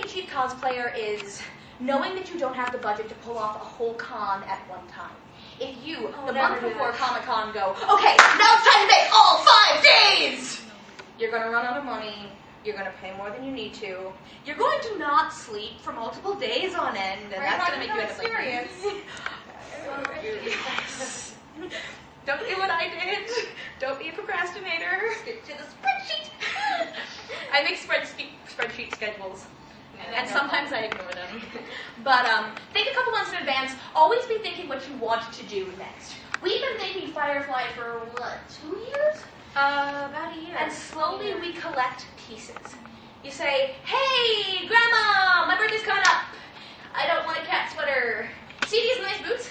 cheap cosplayer is knowing that you don't have the budget to pull off a whole con at one time. If you, the month before Comic-Con, go, okay, now it's time to make all 5 days! You're going to run out of money. You're going to pay more than you need to. You're going to not sleep for multiple days on end, and that's going to make you end up like yes. Don't do what I did. Don't be a procrastinator. Stick to the spreadsheet. I make spreadsheet schedules, and sometimes I ignore them. But think a couple months in advance. Always be thinking what you want to do next. We've been making Firefly for, what, 2 years? About a year. And slowly we collect pieces. You say, hey, Grandma, my birthday's coming up. I don't want a cat sweater. See these nice boots?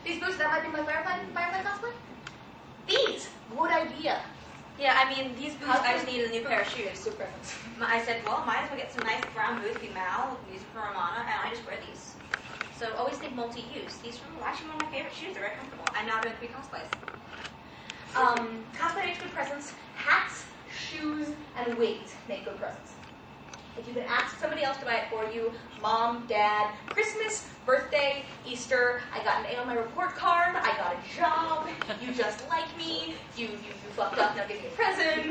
These boots, that might be my Firefly cosplay? These, good idea. Yeah, I mean, these boots, I just needed a new pair of shoes. Super. I said, well, might as well get some nice brown boots, be Mal, these are for Romana, and I just wear these. So always think multi-use. These are actually one of my favorite shoes. They're very comfortable. I'm now doing 3 cosplays. Cosplay makes good presents. Hats, shoes, and wigs make good presents. If you can ask somebody else to buy it for you, Mom, Dad, Christmas, birthday, Easter, I got an A on my report card, I got a job, you just like me, you fucked up, now give me a present.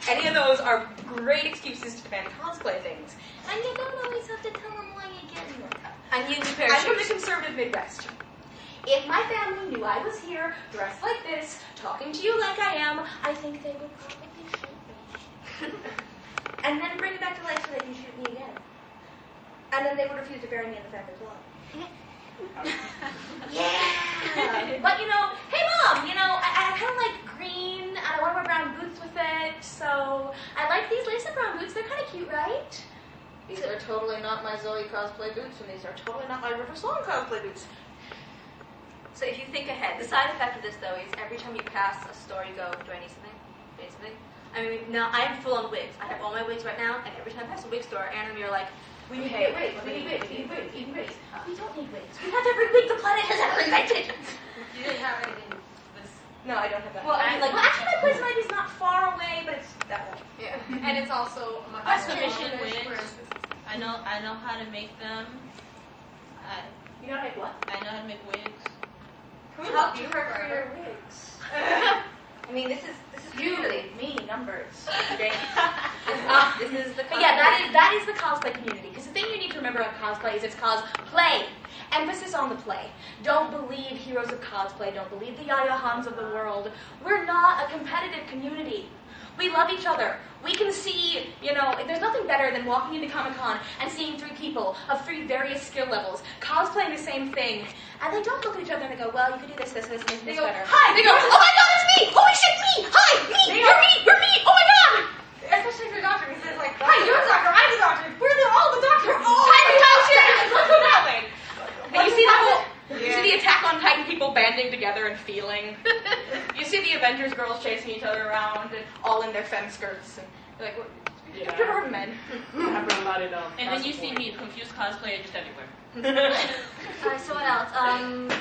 Any of those are great excuses to demand cosplay things. And you don't always have to tell them why you're getting them. I need a new pair of shoes. I'm from the conservative Midwest. If my family knew I was here, dressed like this, talking to you like I am, I think they would probably shoot me. And then bring it back to life so they can shoot me again. And then they would refuse to bury me in the family blood. Yeah! But hey Mom, I kind of like green, and I want to wear brown boots with it, so I like these lace-up brown boots, they're kind of cute, right? These are totally not my Zoe cosplay boots, and these are totally not my River Song cosplay boots. So if you think ahead, the side effect of this, though, is every time you pass a store, you go, do I need something? Do I need something? I mean, now I have full-on wigs. I have all my wigs right now, and every time I pass a wig store, Anna and me are like, we need wigs. We don't need wigs. We have every wig the planet has ever invented. You didn't have anything. No, I don't have that. Well, I mean, actually, my poison ivy's not far away, but it's that way. Yeah, and it's also That's commission wigs. I know how to make them. You know how to make what? I know how to make wigs. How do you work for your wigs? I mean, this is Usually, me, numbers. this is the But yeah, that is the cosplay community. Because the thing you need to remember about cosplay is it's cosplay. Emphasis on the play. Don't believe heroes of cosplay. Don't believe the Yaya Hans of the world. We're not a competitive community. We love each other. We can see, there's nothing better than walking into Comic-Con and seeing 3 people of 3 various skill levels cosplaying the same thing. And they don't look at each other and they go, well, you could do this, and this They better. go, hi! They go, oh my god, it's me! Holy shit, me! Hi! Me! You're me! Oh my god! especially if you're a doctor, because it's like, Hi, you're a doctor, I'm a doctor! We're all the doctor! And you see the whole... You see the Attack on Titan people banding together and feeling. You see the Avengers girls chasing each other around and all in their femme skirts. And you're like, you're urban men. And then you see me, confused cosplayer just everywhere. so what else? and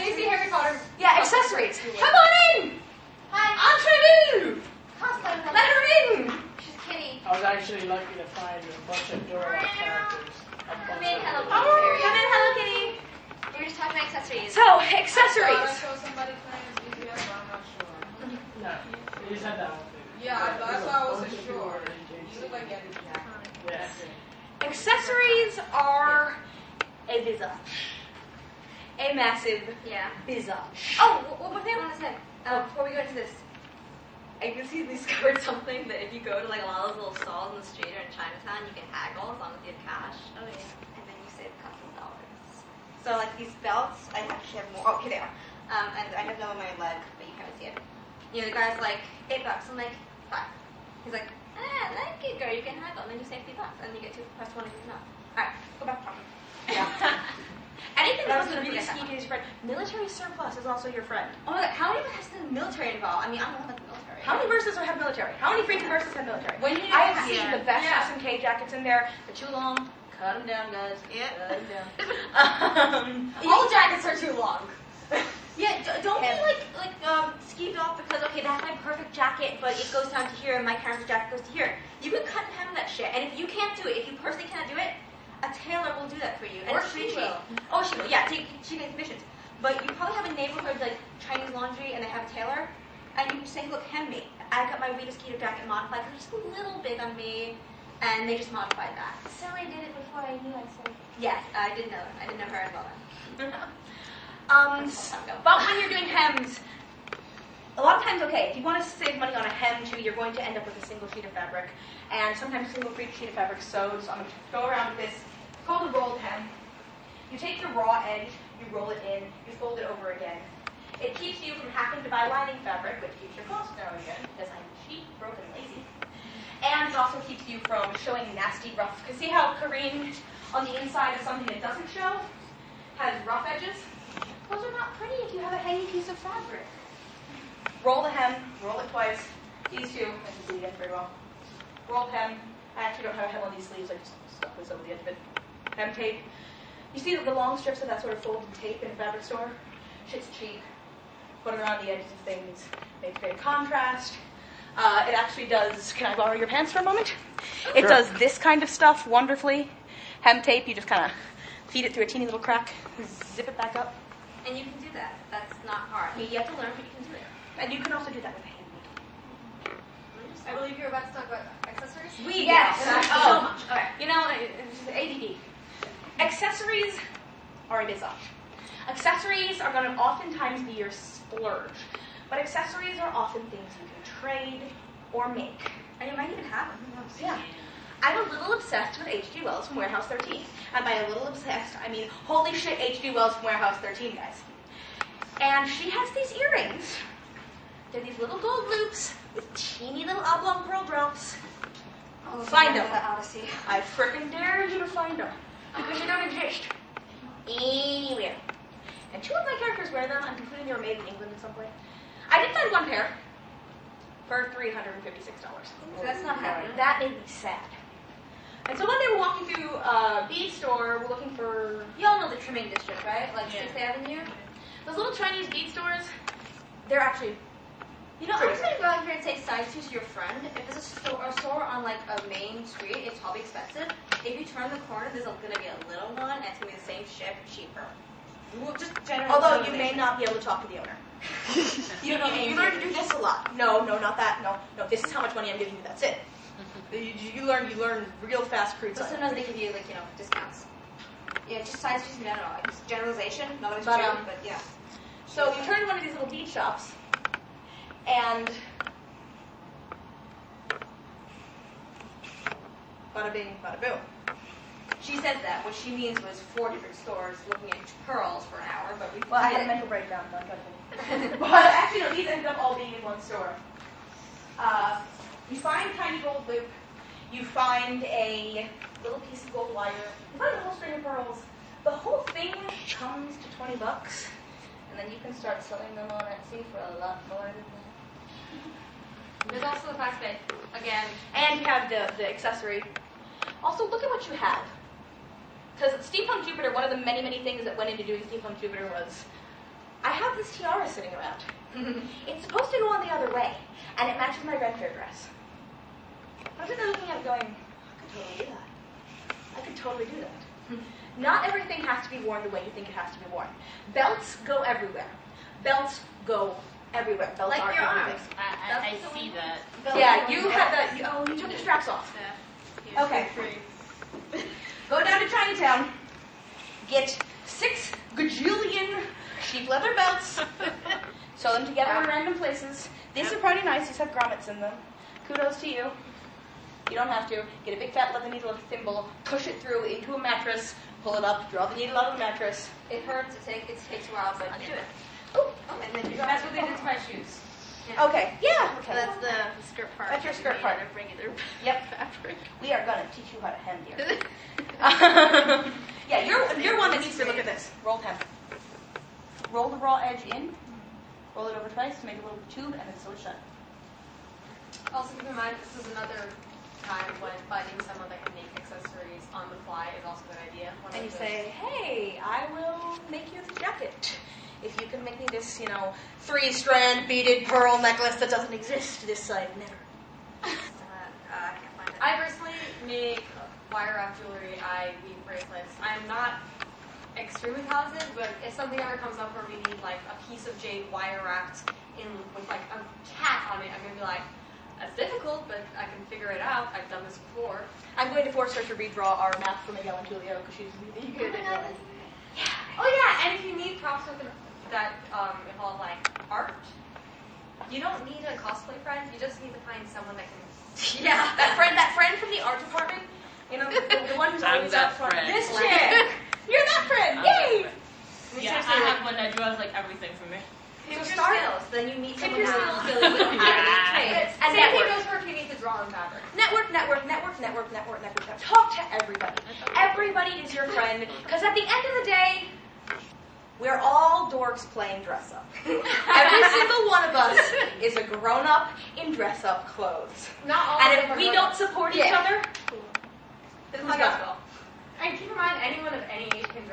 you see Harry Potter. Yeah, accessories. Come on in! Hi, entrez-vous! Cosplay. Let her in! She's Kitty. I was actually lucky to find a bunch of Dora characters. Come in, Hello Kitty. Oh, come in, Hello Kitty. We're just talking about accessories. So, accessories. I saw somebody playing BTS, but I'm not sure. No, you just had that one. Yeah, that's why I wasn't sure. You look like Eddie. Yeah. Accessories are a visage. A massive visage. Oh, one more thing I want to say. Before we go into this, I recently discovered something that if you go to like a lot of those little stalls in the street or in Chinatown, you can haggle as long as you have cash. Oh yeah. And then you save a couple of dollars. So like these belts, I actually have more. Oh, here they are. And I have them on my leg, but you can't see it. The guy's like, $8. I'm like, 5. He's like, like it, girl, you can haggle. And then you save $3, and you get 2 plus 1 is enough. Alright, go back to talking. Yeah. Anything that was a really sneaky is your friend. Military surplus is also your friend. Oh my god, how many of us has the military involved? I mean, I don't know about the military. How many verses have military? How many freaking verses have military? When you I have seen the best Yeah. SMK jackets in there. They're too long. Cut them down, guys. Yeah. Cut them down. All jackets are too long. Yeah, don't be skeeved off because, okay, that's my perfect jacket, but it goes down to here, and my character jacket goes to here. You can cut and hem that shit, and if you can't do it, if you personally can't do it, a tailor will do that for you. And Or it's she pretty cheap. will. Oh, she will, yeah, she makes commissions. But you probably have a neighborhood like Chinese laundry, and they have a tailor, and you can say, look, hem me. I got my Rita Skeeter jacket modified, it's just a little big on me, and they just modified that. Sally did it before I knew I said. Yes, I didn't know. I didn't know her as well then. But when you're doing hems, a lot of times, okay, if you want to save money on a hem too, you're going to end up with a single sheet of fabric, and sometimes a single sheet of fabric sews. So I'm going to go around with this. It's called a rolled hem. You take your raw edge, you roll it in, you fold it over again. It keeps you from having to buy lining fabric, which keeps your costs down again, because I'm cheap, broke, and lazy. And it also keeps you from showing nasty rough. Because see how Kareen, on the inside of something that doesn't show, has rough edges? Those are not pretty if you have a hanging piece of fabric. Roll the hem, roll it twice. These two, I can see again very well. Roll hem. I actually don't have a hem on these sleeves, I just stuck this over the edge of it. Hem tape. You see the long strips of that sort of folded tape in a fabric store? Shit's cheap. Put it around the edges of things. Makes great contrast. It actually does, can I borrow your pants for a moment? It does this kind of stuff wonderfully. Hem tape, you just kind of feed it through a teeny little crack, zip it back up. And you can do that. That's not hard. I mean, you have to learn, but you can do it. And you can also do that with a handmade. I believe you're about to talk about accessories. Yes. So much. Okay. You know, it's ADD. Accessories are a bizarre. Accessories are going to oftentimes be your splurge. But accessories are often things you can trade or make. And you might even have them. Who knows? Yeah. I'm a little obsessed with H.G. Wells from Warehouse 13. And by a little obsessed, I mean, holy shit, H.G. Wells from Warehouse 13, guys. And she has these earrings. They're these little gold loops with teeny little oblong pearl drops. Oh, Find them. The Odyssey. I frickin' dare you to find them. Because they don't exist anywhere. And two of my characters wear them. I'm concluding they were made in England in some way. I did find one pair for $356. So that's not happening. That made me sad. And so one day we're walking through a bead store, we're looking for, Y'all know the trimming district, right? Like Yeah. 6th Avenue? those little Chinese bead stores. They're actually, You know, I'm just going to go out here and say side to your friend. If there's a store on, like, a main street, it's probably expensive. If you turn the corner, there's going to be a little one, and it's going to be the same shit, but cheaper. Just general although you may not be able to talk to the owner. You learn to do this a lot. No, not that. No, this is how much money I'm giving you. That's it. You learn real fast crude But science. sometimes they give you, like, discounts. Yeah, just size just no. It's generalization, not always But, true, but yeah. So you turn to one of these little bead shops, and bada bing, bada boom. She said that. What she means was 4 different stores looking at pearls for an hour, but we Well, I had a mental breakdown. But actually, no, these ended up all being in one store. You find tiny gold loop. You find a little piece of gold wire. You find a whole string of pearls. The whole thing comes to $20, and then you can start selling them on Etsy for a lot more than that. There's also the fact that, again, And you have the accessory. Also, look at what you have. Because at Steampunk Jupiter, one of the many, many things that went into doing Steampunk Jupiter was, I have this tiara sitting around. It's supposed to go on the other way, and it matches my red fair dress. I was looking at it going, I could totally do that. Not everything has to be worn the way you think it has to be worn. Belts go everywhere. Belts go everywhere. Belts Like are your everywhere. arms. I see that. Yeah, you had the, you took the straps off. Yeah. Okay. Go down to Chinatown, get 6 gajillion sheep leather belts, sew them together in random places. These are pretty nice. These have grommets in them. Kudos to you. You don't have to. Get a big fat leather needle and a thimble, push it through into a mattress, pull it up, draw the needle out of the mattress. It hurts. It takes a while, but you do it. Oh, And then you that's what they did to my shoes. okay. Yeah. So Okay. that's the skirt part. That's your skirt part. Of regular Yep. fabric. We are gonna teach you how to hem here. Yeah, you're one that needs to look at this. Roll hem. Roll the raw edge in. Roll it over twice to make a little tube, and then sew it shut. Also keep in mind, this is another time when finding someone that can make accessories on the fly is also a good idea. One And of you those- say, hey, I will make you this jacket. if you can make me this, 3-strand beaded pearl necklace that doesn't exist this side, never. I can't find it. I personally make wire wrap jewelry. I weave bracelets. I'm not extremely talented, but if something ever comes up where we need like a piece of jade wire wrapped in with like a cat on it, I'm gonna be like, that's difficult, but I can figure it out. I've done this before. I'm going to force her to redraw our map for Miguel and Julio because she's really good at drawing. Oh yeah, and if you need props that involve like art, you don't need a cosplay friend. You just need to find someone that can. Yeah, that friend from the art department, the one who's I'm always that out front. friend. This chick, you're that friend. I'm Yay! that friend. Yeah, I have one that draws like everything for me. Pick your start- skills. Then you meet Pick someone your who's skills. skills you don't have any trade. And Same thing network. goes for if you need to draw on fabric. Network. Talk to everybody. Everybody is your friend because at the end of the day, we're all dorks playing dress up. Every single one of us is a grown-up in dress-up clothes. Not all. And of if them we are don't girls. support each other, This is who's my got gospel. And keep in mind, anyone of any age can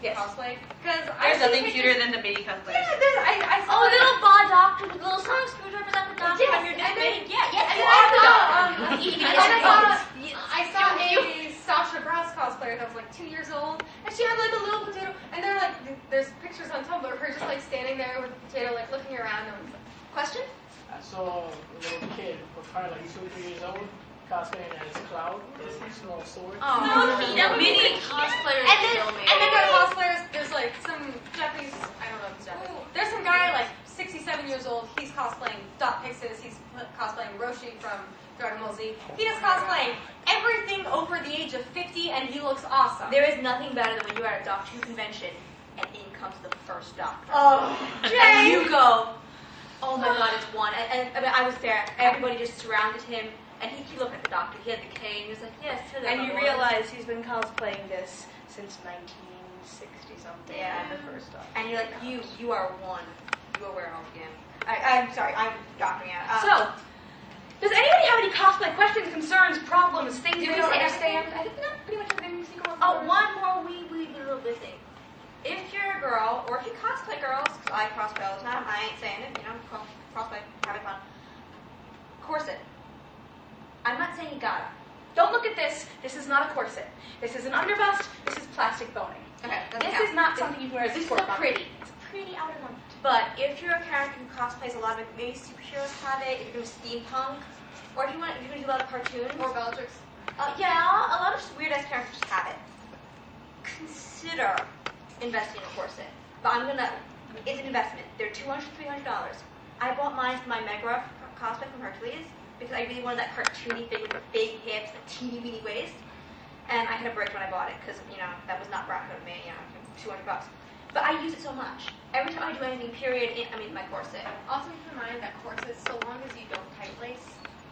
Yes. cosplay. Because There's nothing cuter than the baby cosplay. Yeah, I saw Oh, little bar doctor with little song screwdrivers at the doctor. Yes, and you're just and then- waiting. Yeah, And you then are the doctor. I saw a Sasha Browse cosplayer that was like 2 years old, and she had like a little potato, and they're like, there's pictures on Tumblr of her just like standing there with a potato, like looking around. And Question? I saw a little kid, was probably like 2 or 3 years old, cosplaying as Cloud, with a small sword. Oh, mini cosplayers. And then there are cosplayers. There's like some Japanese. I don't know if it's Japanese. There's some guy like 67 years old. He's cosplaying Dot Pixis. He's cosplaying Roshi from Dragon Ball Z. He does cosplaying everything over the age of 50, and he looks awesome. There is nothing better than when you are at a Doctor Who convention and in comes the first Doctor. oh, And you go, oh my God, it's one. And I mean, I was there. Everybody just surrounded him. And he looked at the doctor. He had the cane. He was like, yes, hello. and my you boy." realize he's been cosplaying this since 1960 something. Yeah. The first time. And you're like, you are one. You are wearing all again. I'm sorry, I'm doctoring out. So, does anybody have any cosplay questions, concerns, problems, things Did they we don't say understand? everything? I think we got pretty much everything we can go Oh, one more wee little bit thing. If you're a girl, or if you cosplay girls, because I cosplay all the time, I ain't saying it, cosplay, having fun. Corset. I'm not saying you gotta. Don't look at this. This is not a corset. This is an underbust. This is plastic boning. Okay, This is not something you can wear as a This is sport so costume. pretty. It's pretty outer limit. But if you're a character who cosplays a lot of it, maybe superheroes have it, if you're doing steampunk, or if you're going to do a lot of cartoons. Or Bellatrix. Yeah, a lot of weird-ass characters have it. Consider investing in a corset. But it's an investment. They're $200, $300. I bought mine for my Megra cosplay from Hercules because I really wanted that cartoony thing with the big hips, the teeny weeny waist. And I had a break when I bought it because, that was not bracket of me, $200. But I use it so much. Every time I do anything, period, I'm in my corset. Also keep in mind that corsets, so long as you don't tight lace.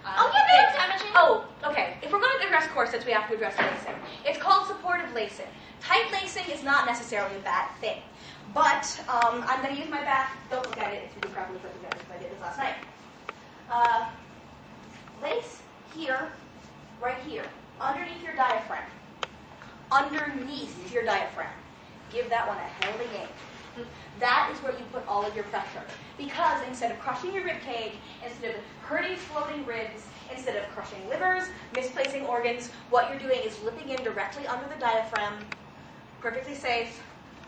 Oh, okay. If we're going to address corsets, we have to address lacing. It's called supportive lacing. Tight lacing is not necessarily a bad thing. But I'm going to use my back. Don't look at it. It's really crappily put together because I did this last night. Lace here, right here, underneath your diaphragm. Underneath your diaphragm. Give that one a hell of a game. That is where you put all of your pressure. Because instead of crushing your rib cage, instead of hurting floating ribs, instead of crushing livers, misplacing organs, what you're doing is lipping in directly under the diaphragm, perfectly safe,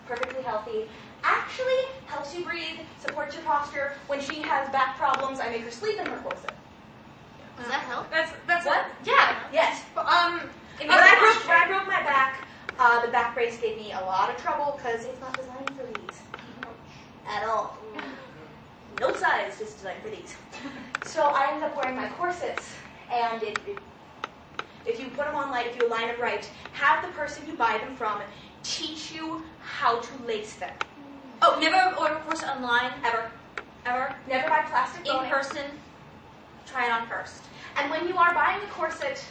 perfectly healthy, actually helps you breathe, supports your posture. When she has back problems, I make her sleep in her corset. Does that help? That's What? Yeah. Yes. But, When I broke my back, the back brace gave me a lot of trouble because it's not designed for these at all. No size is designed for these. So I ended up wearing my corsets, and if you put them on, if you align it right, have the person you buy them from teach you how to lace them. Oh, never order a corset online? Ever. Ever? Never buy plastic In boning. person? Try it on first. And when you are buying a corset,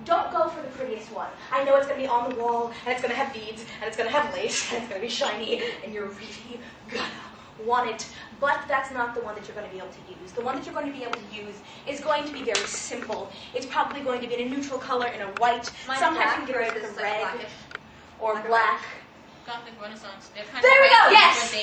don't go for the prettiest one. I know it's going to be on the wall, and it's going to have beads, and it's going to have lace, and it's going to be shiny, and you're really going to want it. But that's not the one that you're going to be able to use. The one that you're going to be able to use is going to be very simple. It's probably going to be in a neutral color, in a white. Mine's Sometimes black you can get away with versus, a red blackish. or Black or black. Gothic Renaissance. They're kind There of we go, like yes! when they